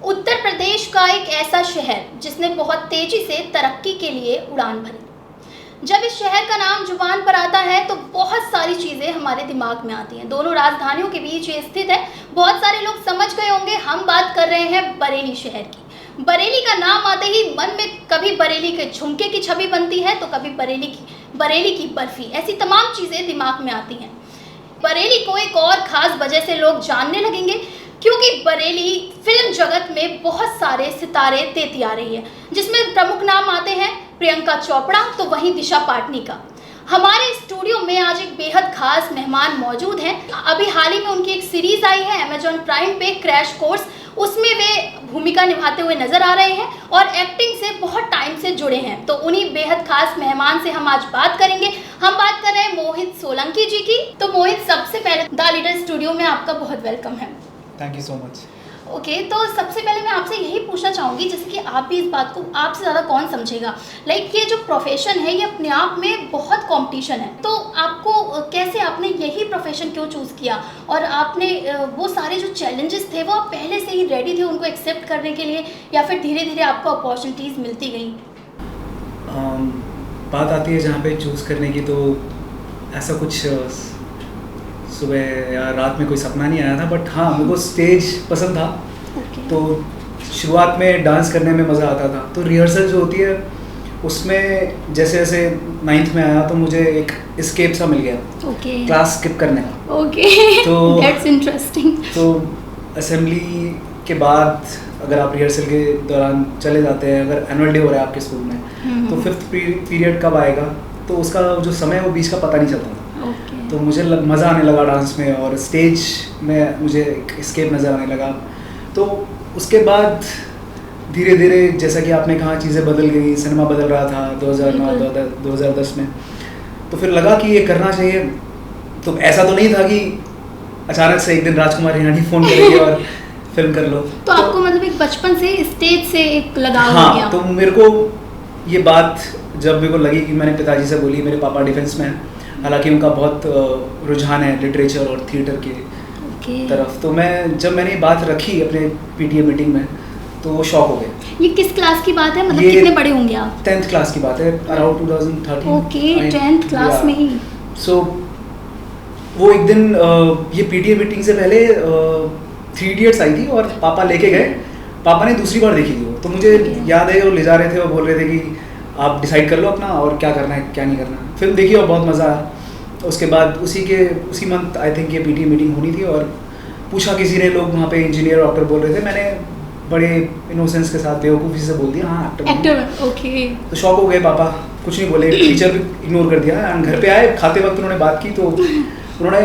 उत्तर प्रदेश का एक ऐसा शहर जिसने बहुत तेजी से तरक्की के लिए उड़ान भरी। जब इस शहर का नाम जुबान पर आता है तो बहुत सारी चीज़ें हमारे दिमाग में आती हैं। दोनों राजधानियों के बीच ये स्थित है। बहुत सारे लोग समझ गए होंगे हम बात कर रहे हैं बरेली शहर की। बरेली का नाम आते ही मन में कभी बरेली के झुमके की छवि बनती है तो कभी बरेली की बर्फ़ी, ऐसी तमाम चीज़ें दिमाग में आती हैं। बरेली को एक और ख़ास वजह से लोग जानने लगेंगे क्योंकि बरेली फिल्म जगत में बहुत सारे सितारे देती आ रही है, जिसमें प्रमुख नाम आते हैं प्रियंका चोपड़ा तो वहीं दिशा पाटनी का। हमारे स्टूडियो में आज एक बेहद खास मेहमान मौजूद हैं। अभी हाल ही में उनकी एक सीरीज़ आई है अमेजॉन प्राइम पे, क्रैश कोर्स, उसमें वे भूमिका निभाते हुए नजर आ रहे हैं और एक्टिंग से बहुत टाइम से जुड़े हैं। तो उन्हीं बेहद खास मेहमान से हम आज बात करेंगे। हम बात कर रहे हैं मोहित सोलंकी जी की। तो मोहित, सबसे पहले द लीडर स्टूडियो में आपका बहुत वेलकम है। Thank you so much. Okay, तो सबसे पहले मैं आपसे यही पूछना चाहूँगी, जैसे कि आप भी इस बात को आपसे ज़्यादा कौन समझेगा, लाइक ये जो प्रोफेशन है ये अपने आप में बहुत कंपटीशन है, तो आपको कैसे, आपने यही प्रोफेशन क्यों चूज़ किया और आपने वो सारे जो चैलेंजेस थे वो आप पहले से ही रेडी थे उनको एक्सेप्ट करने के लिए, या फिर धीरे धीरे आपको अपॉर्चुनिटीज़ मिलती गई? बात आती है जहाँ पे चूज़ करने की, तो ऐसा कुछ सुबह या रात में कोई सपना नहीं आया था, बट हाँ मेरे को स्टेज पसंद था। तो शुरुआत में डांस करने में मज़ा आता था, तो रिहर्सल जो होती है उसमें जैसे जैसे 9th में आया तो मुझे एक एस्केप सा मिल गया क्लास स्किप करने का। तो दैट्स इंटरेस्टिंग। तो असेंबली के बाद अगर आप रिहर्सल के दौरान चले जाते हैं, अगर एनुअल डे हो रहा है आपके स्कूल में, तो 5th पीरियड कब आएगा तो उसका जो समय वो बीच का पता नहीं चलता था। तो मुझे मज़ा आने लगा डांस में और स्टेज में मुझे एक एस्केप नज़र आने लगा। तो उसके बाद धीरे धीरे जैसा कि आपने कहा चीज़ें बदल गई, सिनेमा बदल रहा था 2009-2010 में, तो फिर लगा कि ये करना चाहिए। तो ऐसा तो नहीं था कि अचानक से एक दिन राजकुमार हिरानी फ़ोन करेगी और फिल्म कर लो। तो आपको मतलब एक बचपन से स्टेज से एक लगाव हो गया? हाँ, तो मेरे को ये बात जब मेरे को लगी कि मैंने पिताजी से बोली, मेरे पापा डिफेंस में हैं, हालांकि उनका बहुत रुझान है लिटरेचर और थिएटर के तरफ, तो जब मैंने ये बात रखी अपने पीटीए मीटिंग में तो वो शॉक हो गए। ये किस क्लास की बात है, मतलब कितने बड़े होंगे आप? 10th क्लास की बात है, अराउंड 2013। ओके, 10th क्लास में ही। सो वो एक दिन ये पीटीए मीटिंग से पहले 3 इडियट्स आई थी और पापा लेके गए। पापा ने दूसरी बार देखी थी वो, तो मुझे याद है वो ले जा रहे थे और बोल रहे थे कि आप डिसाइड कर लो अपना और क्या करना है क्या नहीं करना है। फिल्म देखी और बहुत मज़ा आया। उसके बाद उसी मंथ आई थिंक ये पीटीए मीटिंग होनी थी और पूछा किसी ने, लोग वहाँ पे इंजीनियर डॉक्टर बोल रहे थे, मैंने बड़े इनोसेंस के साथ बेवकूफ़ी से बोल दिया हाँ एक्टर। ओके। तो शॉक हो गए पापा, कुछ नहीं बोले, टीचर भी इग्नोर कर दिया। घर पे आए, खाते वक्त उन्होंने बात की तो उन्होंने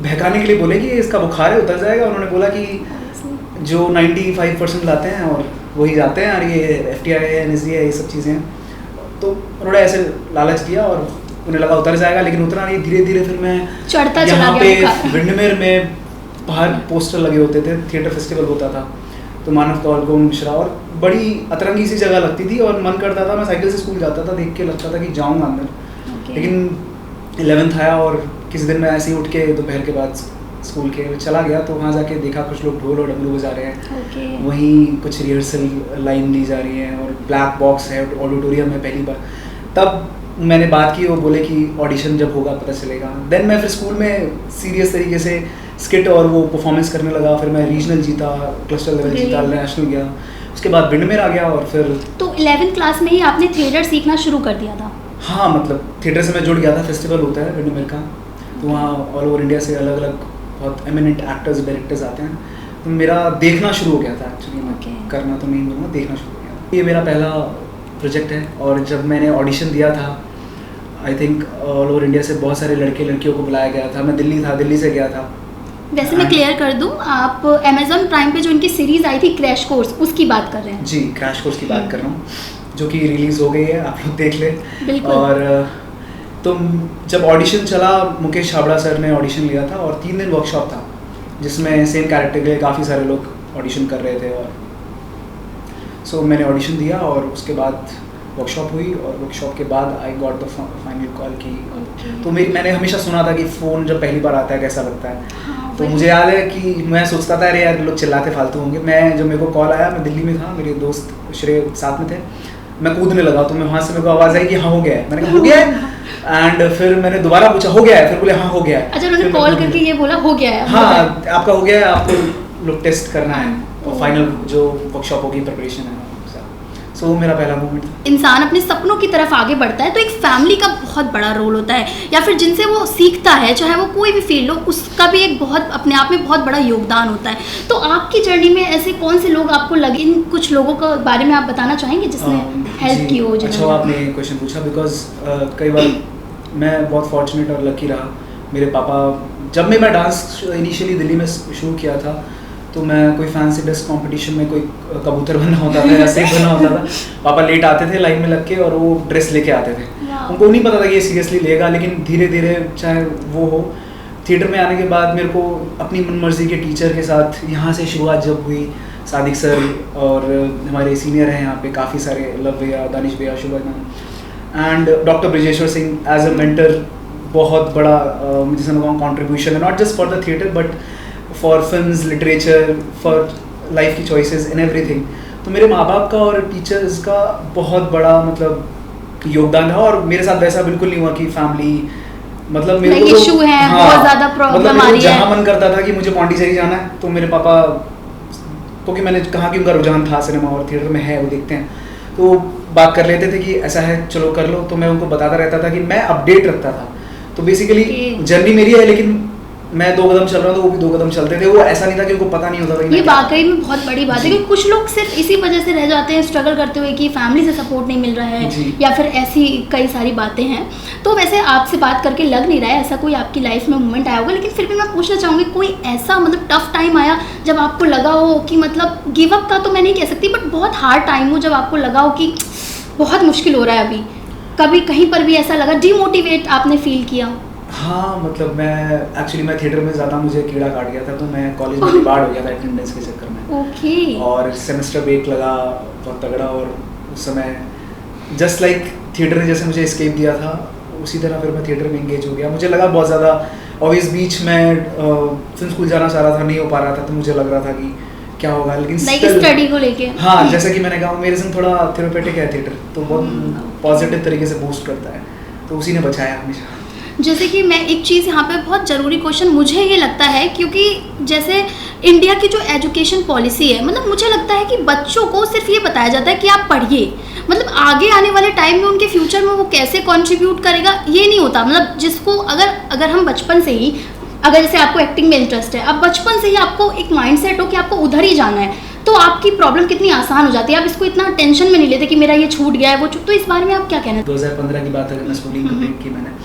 बहकाने के लिए बोले कि इसका बुखार है उतर जाएगा। उन्होंने बोला कि जो 95% लाते हैं और वही जाते हैं, और ये FTI है, NSD है, ये सब चीज़ें हैं। तो उन्होंने ऐसे लालच दिया और उन्हें लगा उतर जाएगा, लेकिन उतना नहीं। धीरे धीरे फिर मैं चढ़ता यहाँ पे विंडमेर में बाहर पोस्टर लगे होते थे, थिएटर फेस्टिवल होता था, तो मानव कौल, गोविंद मिश्रा, और बड़ी अतरंगी सी जगह लगती थी और मन करता था, मैं साइकिल से स्कूल जाता था, देख के लगता था कि जाऊँगा अंदर। लेकिन 11th आया और किसी दिन मैं ऐसे ही उठ के दोपहर के बाद स्कूल के चला गया, तो वहाँ जाके देखा कुछ लोग ढोल और डमरू बजा रहे हैं। वहीं कुछ रिहर्सल लाइन ली जा रही है और ब्लैक बॉक्स है ऑडिटोरियम में पहली बार। तब मैंने बात की, वो बोले कि ऑडिशन जब होगा पता चलेगा। देन मैं फिर स्कूल में सीरियस तरीके से स्किट और वो परफॉर्मेंस करने लगा। फिर मैं रीजनल जीता, क्लस्टर लेवल जीता, नेशनल गया, उसके बाद विंडमेर आ गया। और फिर तो 11th क्लास में ही आपने थिएटर सीखना शुरू कर दिया था? हाँ, मतलब थिएटर से मैं जुड़ गया था। फेस्टिवल होता है विंडमेर का, तो वहाँ ऑल ओवर इंडिया से अलग अलग बहुत एमिनेंट एक्टर्स डायरेक्टर्स आते हैं। तो मेरा देखना शुरू हो गया था एक्चुअली। मैं करना तो नहीं बोलूँगा, देखना शुरू हो गया। ये मेरा पहला प्रोजेक्ट है और जब मैंने ऑडिशन दिया था, I think all over India से बहुत सारे लड़के लड़कियों को बुलाया गया था। मैं दिल्ली से गया था। वैसे मैं क्लियर कर दूं, आप अमेजॉन प्राइम पे जो इनकी सीरीज आई थी क्रैश कोर्स, उसकी बात कर रहे हैं? जी, क्रैश कोर्स की बात कर रहा हूँ, जो कि रिलीज़ हो गई है, आप लोग देख लें। और तो जब ऑडिशन चला, मुकेश छाबड़ा सर ने ऑडिशन लिया था और 3 दिन वर्कशॉप था, जिसमें सेम कैरेक्टर के लिए काफ़ी सारे लोग ऑडिशन कर रहे थे। और सो मैंने ऑडिशन दिया और उसके बाद वर्कशॉप हुई और वर्कशॉप के बाद I got the final call की। तो मैंने हमेशा सुना था कि फ़ोन जब पहली बार आता है कैसा लगता है। तो मुझे याद है कि मैं सोचता था अरे यार लोग चिल्लाते फालतू होंगे। मैं जब मेरे को कॉल आया, मैं दिल्ली में था, मेरे दोस्त श्रेय साथ में थे, मैं कूदने लगा तो मैं वहाँ से मेरे को आवाज़ आई कि हाँ हो गया है। मैंने कहा हो गया है, एंड फिर मैंने दोबारा पूछा हो गया है, फिर बोले हाँ हो गया है। अच्छा, उन्होंने कॉल करके ये बोला हो गया है? हाँ आपका हो गया है, आपको लोग टेस्ट करना है और फाइनल जो वर्कशॉप होगी प्रिपरेशन है। सो वो मेरा पहला मूवमेंट था। इंसान अपने सपनों की तरफ आगे बढ़ता है तो एक फैमिली का बहुत बड़ा रोल होता है, या फिर जिनसे वो सीखता है, चाहे वो कोई भी फील्ड हो, उसका भी एक बहुत अपने आप में बहुत बड़ा योगदान होता है। तो आपकी जर्नी में ऐसे कौन से लोग आपको लगे, इन कुछ लोगों के बारे में आप बताना चाहेंगे जिसने हेल्प की हो? अच्छा आपने क्वेश्चन पूछा, बिकॉज कई बार मैं बहुत फॉर्चुनेट और लकी रहा। मेरे पापा, जब मैं डांस इनिशियली दिल्ली में शुरू किया था तो मैं कोई फैंसी ड्रेस कंपटीशन में कोई कबूतर बनना होता था या सेब बनना होता था, पापा लेट आते थे लाइन में लग के और वो ड्रेस लेके आते थे। उनको नहीं पता था कि ये सीरियसली लेगा, लेकिन धीरे धीरे चाहे वो हो, थिएटर में आने के बाद मेरे को अपनी मन मर्जी के टीचर के साथ यहाँ से शुरुआत जब हुई, सादिक सर और हमारे सीनियर हैं यहाँ पे काफ़ी सारे, लव भैया, दानिश भैया, Shubh ma'am and doctor Brijeshwar Singh as a mentor, बहुत बड़ा जिसे मैं कहूँ कॉन्ट्रीब्यूशन है, not just for the theatre but for films, literature, for life की चॉइसेस इन एवरीथिंग। तो मेरे माँ बाप का और टीचर्स का बहुत बड़ा मतलब योगदान है। और मेरे साथ वैसा बिल्कुल नहीं हुआ कि फैमिली मतलब मेरे को इशू है, बहुत ज़्यादा प्रॉब्लम आ रही है। जहाँ मन करता था कि मुझे पौंडीचेरी जाना है तो मेरे पापा, क्योंकि मैंने कहा कि उनका रुझान था सिनेमा और थिएटर में है, वो देखते हैं, तो बात कर लेते थे कि ऐसा है चलो कर लो। तो मैं उनको बताता रहता था कि मैं अपडेट रखता था। तो बेसिकली जर्नी मेरी है, लेकिन मैं 2 कदम चल रहा हूँ तो वो भी 2 कदम चलते थे। वो ऐसा नहीं था कि उनको पता नहीं होता था। ये वाकई में बहुत बड़ी बात है कि कुछ लोग सिर्फ इसी वजह से रह जाते हैं स्ट्रगल करते हुए कि फैमिली से सपोर्ट नहीं मिल रहा है, या फिर ऐसी कई सारी बातें हैं। तो वैसे आपसे बात करके लग नहीं रहा है ऐसा कोई आपकी लाइफ में मोमेंट आया होगा, लेकिन फिर भी मैं पूछना चाहूँगी कोई ऐसा मतलब टफ टाइम आया जब आपको लगा हो कि मतलब गिव अप का तो मैं नहीं कह सकती बट बहुत हार्ड टाइम हो, जब आपको लगा हो कि बहुत मुश्किल हो रहा है अभी, कभी कहीं पर भी ऐसा लगा, डिमोटिवेट आपने फील किया? हाँ मतलब मैं थिएटर में ज़्यादा मुझे कीड़ा काट गया था, तो मैं कॉलेज में डिबार्ड हो गया था अटेंडेंस के चक्कर में। ओके। और सेमेस्टर ब्रेक लगा बहुत तगड़ा, और उस समय जस्ट लाइक थिएटर ने जैसे मुझे एस्केप दिया था उसी तरह फिर मैं थिएटर में एंगेज हो गया। मुझे लगा बहुत ज़्यादा, और इस बीच में फिल्म स्कूल जाना चाह रहा था, नहीं हो पा रहा था, तो मुझे लग रहा था कि क्या होगा, लेकिन स्टडी को लेके। हाँ जैसे कि मैंने कहा मेरे संग थोड़ा थेरेपेटिक है थिएटर, तो बहुत पॉजिटिव तरीके से बूस्ट करता है, तो उसी ने बचाया हमेशा। जैसे कि मैं एक चीज़ यहाँ पे बहुत ज़रूरी क्वेश्चन मुझे ये लगता है, क्योंकि जैसे इंडिया की जो एजुकेशन पॉलिसी है, मतलब मुझे लगता है कि बच्चों को सिर्फ ये बताया जाता है कि आप पढ़िए, मतलब आगे आने वाले टाइम में उनके फ्यूचर में वो कैसे कंट्रीब्यूट करेगा ये नहीं होता। मतलब जिसको अगर हम बचपन से ही, अगर जैसे आपको एक्टिंग में इंटरेस्ट है, अब बचपन से ही आपको एक माइंड सेट हो कि आपको उधर ही जाना है, तो आपकी प्रॉब्लम कितनी आसान हो जाती है। आप इसको इतना टेंशन में नहीं लेते कि मेरा ये छूट गया है वो तो इस बारे में आप क्या कहना? 2015 की बात अगर मैं स्कूलिंग कंप्लीट की मैंने,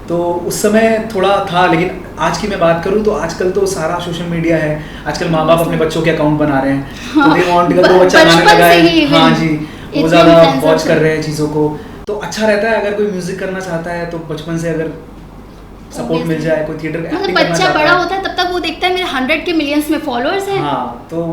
तो उस समय थोड़ा था, लेकिन आज की मैं बात करूँ तो आजकल तो सारा सोशल मीडिया है। आजकल माँ बाप अपने बच्चों के अकाउंट बना रहे हैं, तो दे वांट दो बच्चा गाने लगा है, हाँ जी, वो ज़्यादा वॉच कर रहे हैं चीज़ों को, तो अच्छा रहता है। अगर कोई म्यूजिक करना चाहता है तो बचपन से अगर सपोर्ट मिल जाए, कोई थिएटर मतलब बच्चा बड़ा होता है तब तक वो देखता है मेरे 100 के मिलियंस में फॉलोअर्स हैं, हाँ तो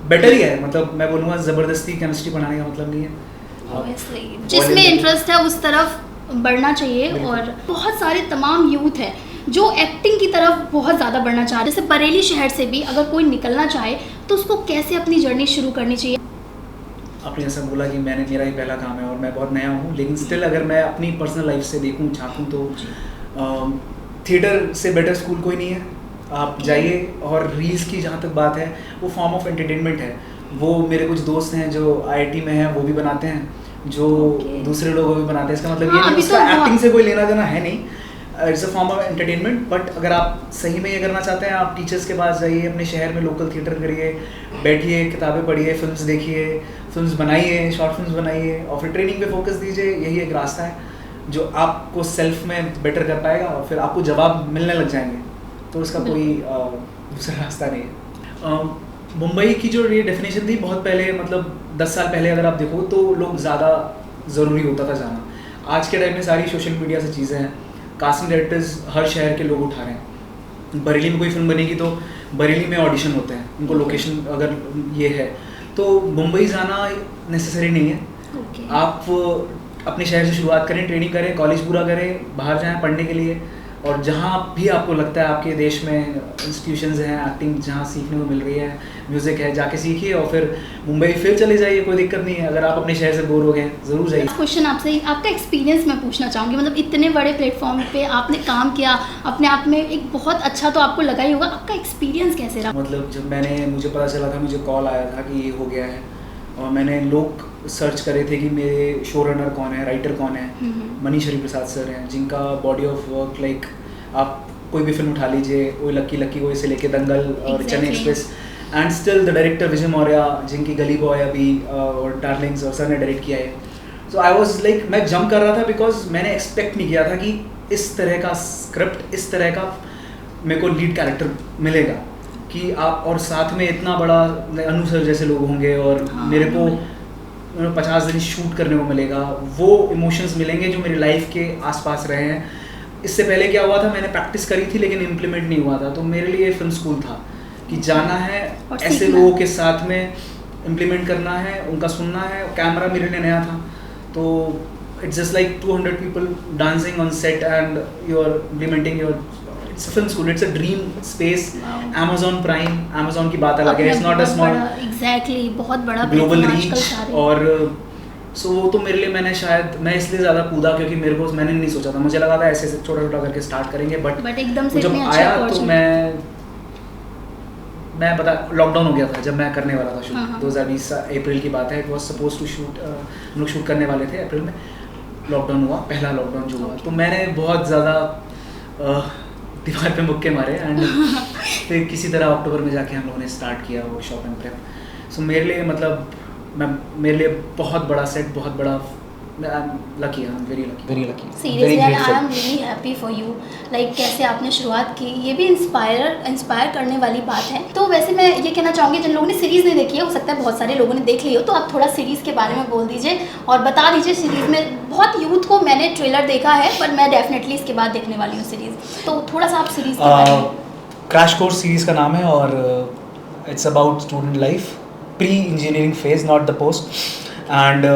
बेटर ही है। मतलब मैं बोलूँगा ज़बरदस्ती केमिस्ट्री पढ़ाने का मतलब नहीं है, जिसमें इंटरेस्ट है उस तरफ बढ़ना चाहिए। और बहुत सारे तमाम यूथ है जो एक्टिंग की तरफ बहुत ज़्यादा बढ़ना चाह रहे हैं। जैसे बरेली शहर से भी अगर कोई निकलना चाहे तो उसको कैसे अपनी जर्नी शुरू करनी चाहिए? आपने जैसा बोला कि मेरा ही पहला काम है और मैं बहुत नया हूँ, लेकिन स्टिल अगर मैं अपनी पर्सनल लाइफ से देखूँ झाँकूँ तो थिएटर से बेटर स्कूल कोई नहीं है। आप जाइए, और रील्स की जहाँ तक बात है वो फॉर्म ऑफ एंटरटेनमेंट है। वो मेरे कुछ दोस्त हैं जो IIT में हैं, वो भी बनाते हैं, जो दूसरे लोग भी बनाते हैं। इसका मतलब ये नहीं उसका एक्टिंग से कोई लेना देना है नहीं, it's a form of entertainment. But अगर आप सही में ये करना चाहते हैं, आप टीचर्स के पास जाइए, अपने शहर में लोकल थिएटर करिए, बैठिए, किताबें पढ़िए, फिल्म्स देखिए, फिल्म्स बनाइए, शॉर्ट फिल्म्स बनाइए, और फिर ट्रेनिंग पे फोकस दीजिए। यही एक रास्ता है जो आपको सेल्फ में बेटर कर पाएगा, और फिर आपको जवाब मिलने लग जाएंगे, तो उसका कोई दूसरा रास्ता नहीं है। मुंबई की जो ये डेफिनेशन थी बहुत पहले, मतलब 10 साल पहले अगर आप देखो तो लोग ज़्यादा ज़रूरी होता था जाना। आज के टाइम में सारी सोशल मीडिया से चीज़ें हैं, कास्टिंग डायरेक्टर्स हर शहर के लोग उठा रहे हैं। बरेली में कोई फिल्म बनेगी तो बरेली में ऑडिशन होते हैं, उनको लोकेशन अगर ये है, तो मुंबई जाना नेसेसरी नहीं है। आप अपने शहर से शुरुआत करें, ट्रेनिंग करें, कॉलेज पूरा करें, बाहर जाएं पढ़ने के लिए, और जहाँ भी आपको लगता है आपके देश में इंस्टीट्यूशंस हैं एक्टिंग जहाँ सीखने को मिल रही है, म्यूज़िक है, जाके सीखिए और फिर मुंबई फिर चले जाइए, कोई दिक्कत नहीं है। अगर आप अपने शहर से बोर हो गए ज़रूर जाइए। क्वेश्चन आपसे आपका एक्सपीरियंस मैं पूछना चाहूँगी, मतलब इतने बड़े प्लेटफॉर्म पे आपने काम किया, अपने आप में एक बहुत अच्छा तो आपको लगा ही होगा, आपका एक्सपीरियंस कैसे रहा? मतलब जब मुझे पता चला था, मुझे कॉल आया था कि ये हो गया है और मैंने लोग सर्च करे थे कि मेरे शो रनर कौन है, राइटर कौन है। मनीष हरिप्रसाद सर हैं जिनका बॉडी ऑफ वर्क लाइक आप कोई भी फिल्म उठा लीजिए, वो लक्की लक्की वो से लेके दंगल और Chennai express, and still the director Vijay Maurya जिनकी गली बॉय अभी और डार्लिंग्स और सर ने डायरेक्ट किया है। सो आई वाज लाइक मैं जंप कर रहा था बिकॉज मैंने एक्सपेक्ट नहीं किया था कि इस तरह का स्क्रिप्ट, इस तरह का मेरे को लीड कैरेक्टर मिलेगा कि आप, और साथ में इतना बड़ा अनु सर जैसे लोग होंगे और मेरे को 50 दिन शूट करने को मिलेगा, वो इमोशंस मिलेंगे जो मेरी लाइफ के आसपास रहे हैं। इससे पहले क्या हुआ था, मैंने प्रैक्टिस करी थी लेकिन इम्प्लीमेंट नहीं हुआ था, तो मेरे लिए फिल्म स्कूल था कि जाना है ऐसे लोगों के साथ में, इम्प्लीमेंट करना है, उनका सुनना है। कैमरा मेरे लिए नया था, तो it's just like 200 people dancing on set and you are implementing your, it's a film school, it's a dream space. Amazon prime, Amazon की बात अलग है, it's not a small, exactly बहुत बड़ा ग्लोबल रीच। और सो वो तो मेरे लिए मैं इसलिए ज़्यादा कूदा क्योंकि मैंने नहीं सोचा था, मुझे लगा था ऐसे छोटा छोटा करके स्टार्ट करेंगे, बट एकदम से जब आया तो मैं बता लॉकडाउन हो गया था जब मैं करने वाला था शूट। 2020 अप्रैल की बात है, it was suppose to shoot, हम लोग शूट करने वाले थे अप्रैल में, लॉकडाउन हुआ, पहला लॉकडाउन जो हुआ, तो मैंने बहुत दीवार पे मुक्के मारे एंड फिर किसी तरह अक्टूबर में जाके हम लोगों ने स्टार्ट किया वो शॉप एंड प्रेप। सो मेरे लिए मेरे लिए बहुत बड़ा सेट, बहुत बड़ा, lucky, I am very lucky. Seriously I am really happy for you, like कैसे आपने शुरुआत की, ये भी इंस्पायर करने वाली बात है। तो वैसे मैं ये कहना चाहूँगी जिन लोगों ने सीरीज़ नहीं देखी है, हो सकता है बहुत सारे लोगों ने देख ली हो, तो आप थोड़ा सीरीज़ के बारे में बोल दीजिए और बता दीजिए सीरीज़ में बहुत यूथ को, मैंने ट्रेलर देखा है पर मैं डेफिनेटली इसके बाद देखने वाली हूँ सीरीज़, तो थोड़ा सा आप सीरीज़ के बारे में। क्रैश कोर्स सीरीज़ का नाम है और it's about student life, pre engineering phase, not the post. And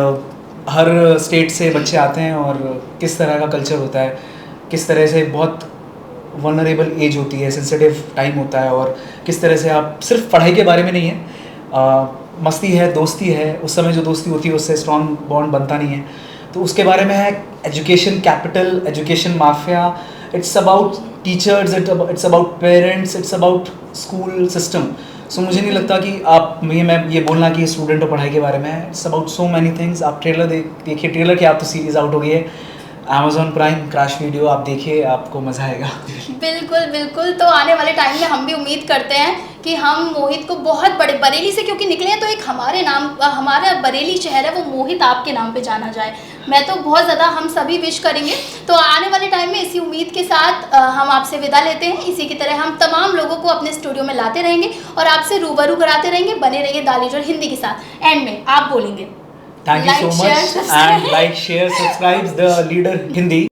her state से बच्चे आते हैं और किस तरह का कल्चर होता है, किस तरह से बहुत वनरेबल एज होती है, सेंसिटिव टाइम होता है, और किस तरह से आप सिर्फ पढ़ाई के बारे में नहीं है, मस्ती है, दोस्ती है, उस समय जो दोस्ती होती है उससे स्ट्रॉन्ग बॉन्ड बनता नहीं है, तो उसके बारे में है। Education capital, education mafia, it's about teachers, it's about parents, it's about school system. So मुझे नहीं लगता कि आप मैं ये बोलना कि स्टूडेंट और पढ़ाई के बारे में है, it's about so many things. आप ट्रेलर देखिए, ट्रेलर की आप तो सीरीज़ आउट हो गई है, Amazon प्राइम क्रैश वीडियो आप देखिए, आपको मज़ा आएगा। बिल्कुल बिल्कुल, तो आने वाले टाइम में हम भी उम्मीद करते हैं कि हम मोहित को बहुत बड़े बरेली से क्योंकि निकले हैं, तो एक हमारा बरेली शहर है वो मोहित आपके नाम पे जाना जाए। मैं तो बहुत ज़्यादा, हम सभी विश करेंगे। तो आने वाले टाइम में इसी उम्मीद के साथ हम आपसे विदा लेते हैं। इसी की तरह हम तमाम लोगों को अपने स्टूडियो में लाते रहेंगे और आपसे रूबरू कराते रहेंगे। बने रहिए दालीजोर हिंदी के साथ। एंड में आप बोलेंगे Thank you so much, and like, share, subscribe the Leader Hindi.